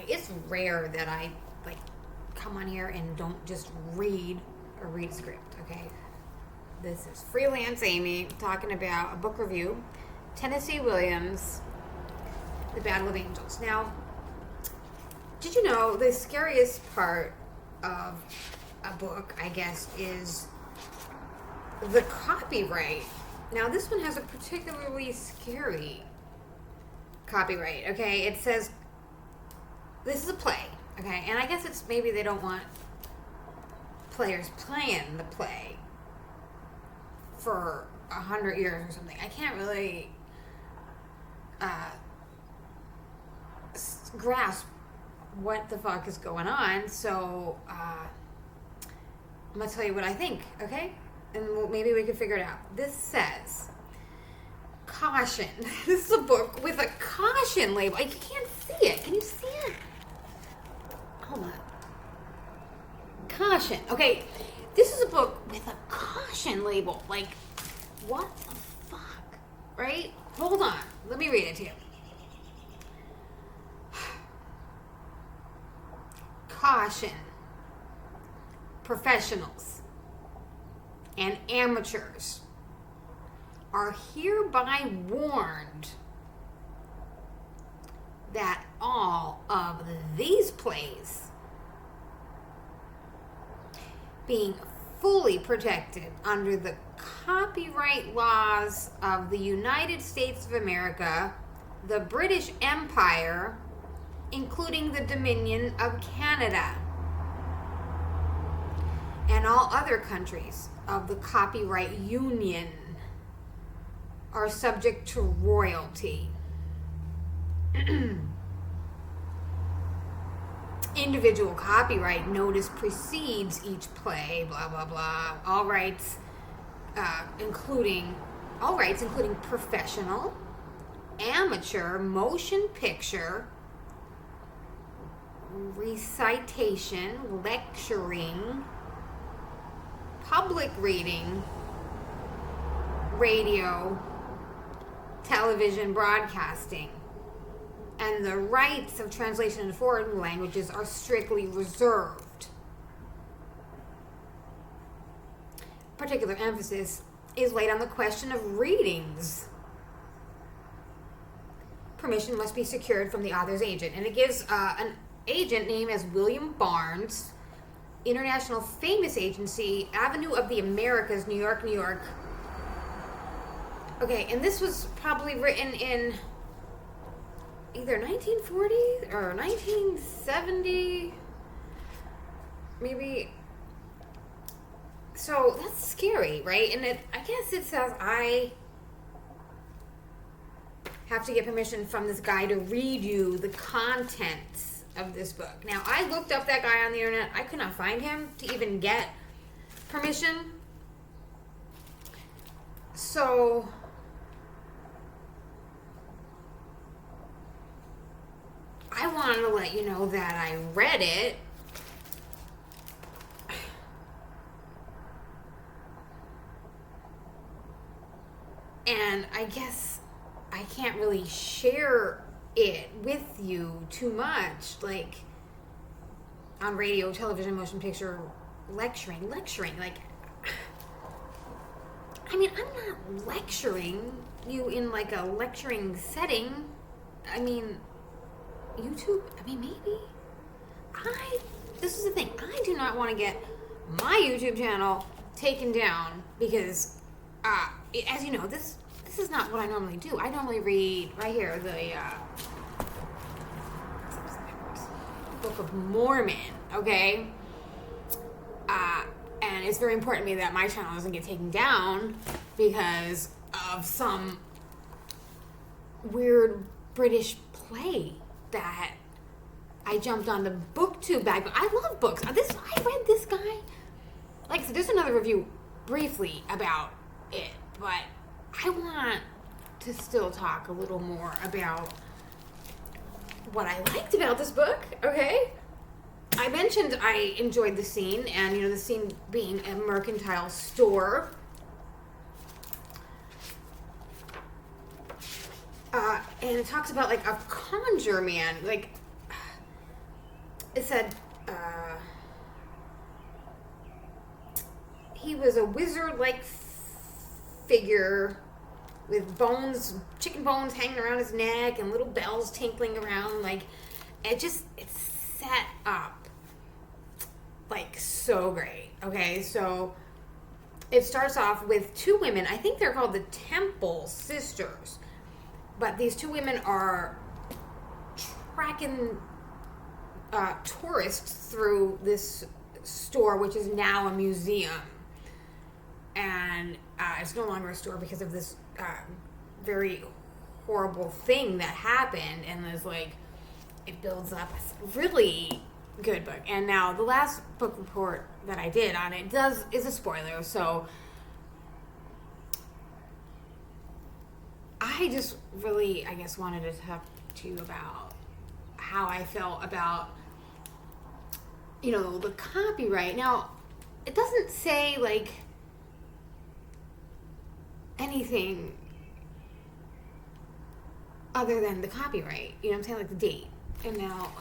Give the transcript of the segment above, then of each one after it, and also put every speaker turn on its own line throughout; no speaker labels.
it's rare that I like come on here and don't just read a script, okay? This is Freelance Amy talking about a book review, Tennessee Williams, The Battle of Angels. Now, did you know the scariest part of a book, I guess, is the copyright? Now, this one has a particularly scary copyright, okay? It says, this is a play, okay? And I guess it's maybe they don't want players playing the play for 100 years or something. I can't really grasp what the fuck is going on, so I'm gonna tell you what I think, okay? And maybe we can figure it out. This says, caution. This is a book with a caution label. You can't see it. Can you see it? Hold on. Caution. Okay, this is a book with a caution label. Like, what the fuck? Right? Hold on. Let me read it to you. Caution. Professionals and amateurs are hereby warned that all of these plays, being fully protected under the copyright laws of the United States of America, the British Empire, including the Dominion of Canada, and all other countries of the Copyright Union, are subject to royalty. Individual copyright notice precedes each play, blah, blah, blah. All rights including professional, amateur, motion picture, recitation, lecturing, public reading, radio, television broadcasting, and the rights of translation in foreign languages are strictly reserved. Particular emphasis is laid on the question of readings. Permission must be secured from the author's agent, and it gives an agent name as William Barnes, International Famous Agency, Avenue of the Americas, New York, New York. Okay, and this was probably written in either 1940 or 1970, maybe. So that's scary, right? And I guess it says I have to get permission from this guy to read you the contents of this book. Now, I looked up that guy on the internet. I could not find him to even get permission. So I wanted to let you know that I read it. And I guess I can't really share it with you too much, like on radio, television, motion picture, lecturing. Like, I mean, I'm not lecturing you in like a lecturing setting. I mean, YouTube, I mean, maybe. This is the thing, I do not want to get my YouTube channel taken down because, as you know, this is not what I normally do. I normally read, right here, the Book of Mormon, okay? And it's very important to me that my channel doesn't get taken down because of some weird British play that I jumped on the BookTube bag. I love books. I read this guy. Like, so there's another review briefly about it, but I want to still talk a little more about what I liked about this book, okay? I mentioned I enjoyed the scene, and, you know, the scene being a mercantile store. And it talks about, like, a conjure man. Like, it said he was a wizard-like figure with bones, chicken bones hanging around his neck and little bells tinkling around. Like, it's set up like so great. Okay, so it starts off with two women. I think they're called the Temple Sisters. But these two women are tracking tourists through this store, which is now a museum. And it's no longer a store because of this very horrible thing that happened. And there's like, it builds up. It's a really good book. And now the last book report that I did on it is a spoiler. So I just really, I guess, wanted to talk to you about how I felt about, the copyright. Now, it doesn't say, like, anything other than the copyright. You know what I'm saying? Like the date. And now,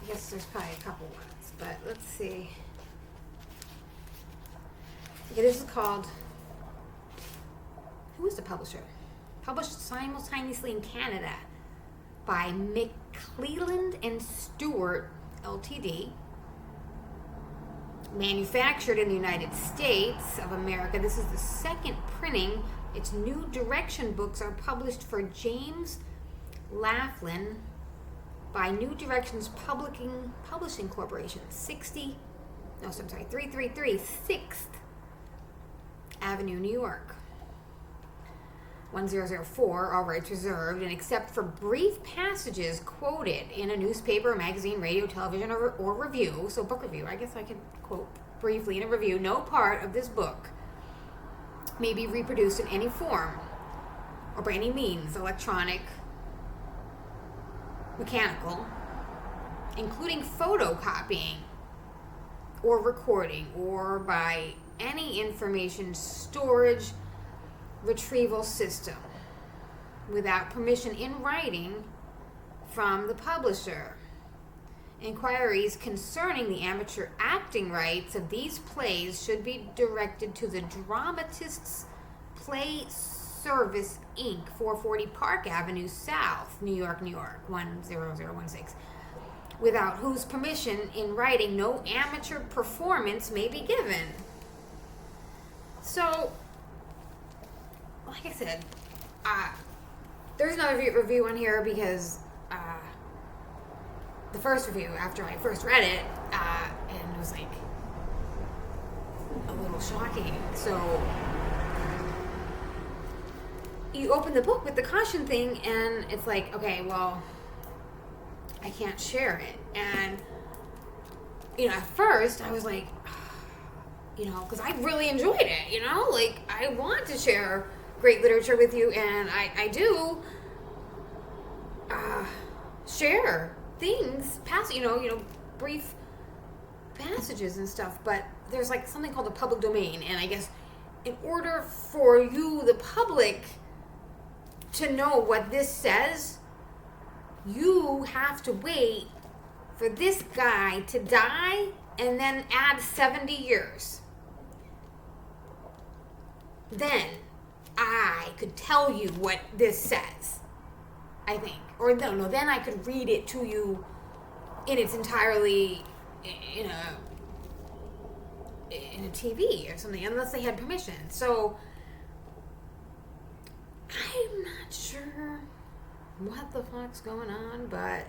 I guess there's probably a couple ones, but let's see. Okay, this is called, who is the publisher? Published simultaneously in Canada by McClelland and Stewart Ltd. Manufactured in the United States of America. This is the second printing. Its new direction books are published for James Laughlin by New Directions Publishing Corporation, 333 6th Avenue, New York. 1004, all rights reserved, and except for brief passages quoted in a newspaper, magazine, radio, television, or review, so book review, I guess I could quote briefly in a review, no part of this book may be reproduced in any form or by any means, electronic, mechanical, including photocopying or recording, or by any information storage retrieval system without permission in writing from the publisher. Inquiries concerning the amateur acting rights of these plays should be directed to the Dramatists Play Service, Inc., 440 Park Avenue South, New York, 10016, without whose permission in writing no amateur performance may be given. So, like I said, there's another review on here because the first review, after I first read it, and it was like a little shocking. So you open the book with the caution thing, and it's like, okay, well, I can't share it. And, at first I was like, because I really enjoyed it, like I want to share great literature with you, and I do share things, brief passages and stuff, but there's like something called the public domain, and I guess in order for you, the public, to know what this says, you have to wait for this guy to die and then add 70 years. Then I could tell you what this says, I think. Or no, then I could read it to you in its entirely in a TV or something, unless they had permission. So I'm not sure what the fuck's going on, but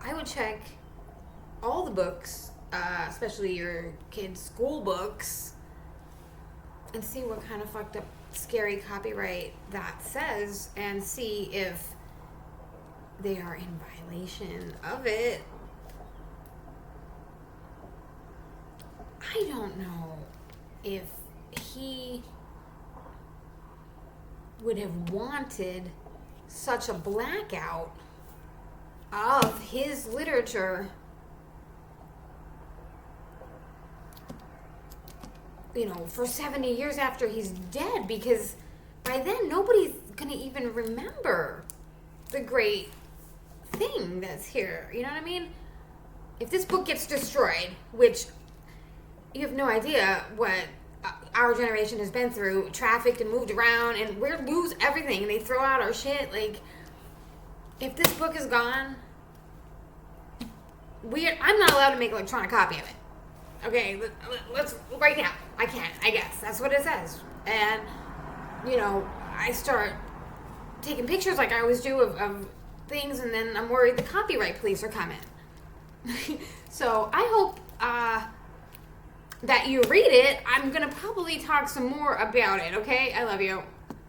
I would check all the books, especially your kids' school books, and see what kind of fucked up, scary copyright that says, and see if they are in violation of it. I don't know if he would have wanted such a blackout of his literature, for 70 years after he's dead, because by then nobody's going to even remember the great thing that's here. You know what I mean? If this book gets destroyed, which you have no idea what our generation has been through, trafficked and moved around, and we lose everything, and they throw out our shit. Like, if this book is gone, I'm not allowed to make an electronic copy of it. Okay, let's right now. I can't. I guess that's what it says. And I start taking pictures like I always do of things, and then I'm worried the copyright police are coming. So I hope that you read it. I'm gonna probably talk some more about it. Okay, I love you.